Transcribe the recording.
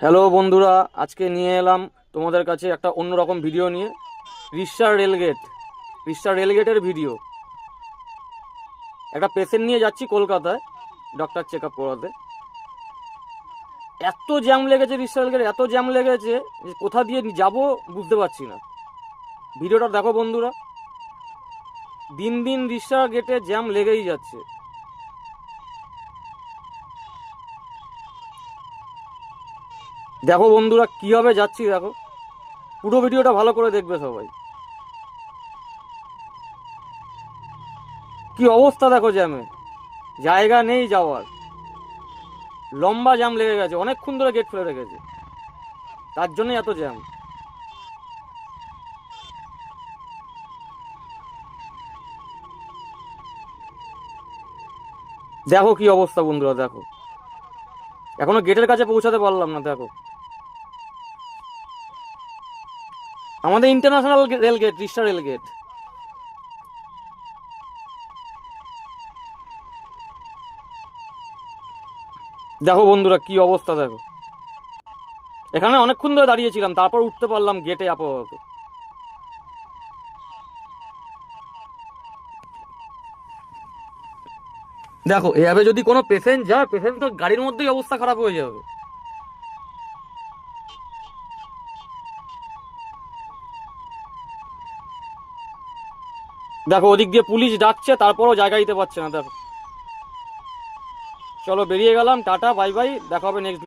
Hello বন্ধুরা, আজকে নিয়ে এলাম তোমাদের কাছে একটা অন্যরকম ভিডিও নিয়ে। রিষ্টার রেলগেটের ভিডিও। একটা পেশেন্ট নিয়ে যাচ্ছি কলকাতায় ডক্টর চেক আপ করাতে। এত জ্যাম লেগেছে রিষ্টার রেলগেটে, এত জ্যাম লেগেছে যে কোথা দিয়ে যাব বুঝতে পারছি না। ভিডিওটা দেখো বন্ধুরা। দিন দিন রিষ্টার গেটে জ্যাম লেগেই যাচ্ছে। দেখো বন্ধুরা কীভাবে যাচ্ছি, দেখো। পুরো ভিডিওটা ভালো করে দেখবে সবাই। কি অবস্থা দেখো জ্যামে, জায়গা নেই যাওয়ার। লম্বা জ্যাম লেগে গেছে, অনেকক্ষণ ধরে গেট খুলে রেখেছে, তার জন্য এত জ্যাম। দেখো কি অবস্থা বন্ধুরা, দেখো। এখনো গেটের কাছে পৌঁছাতে পারলাম না, দেখো। আমাদের ইন্টারন্যাশনাল রেল গেট, রিষ্টার রেল গেট। দেখো বন্ধুরা কি অবস্থা, দেখো। এখানে অনেকক্ষণ ধরে দাঁড়িয়েছিলাম, তারপর উঠতে পারলাম গেটে আপাতত। দেখো এভাবে যদি কোনো পেশেন্ট যায়, পেশেন্ট তো গাড়ির মধ্যেই অবস্থা খারাপ হয়ে যাবে। দেখো ওদিক দিয়ে পুলিশ ডাকছে, তারপরও জায়গা দিতে পারছে না, দেখো। চলো বেরিয়ে গেলাম, টাটা বাই বাই, দেখা হবে নেক্সট।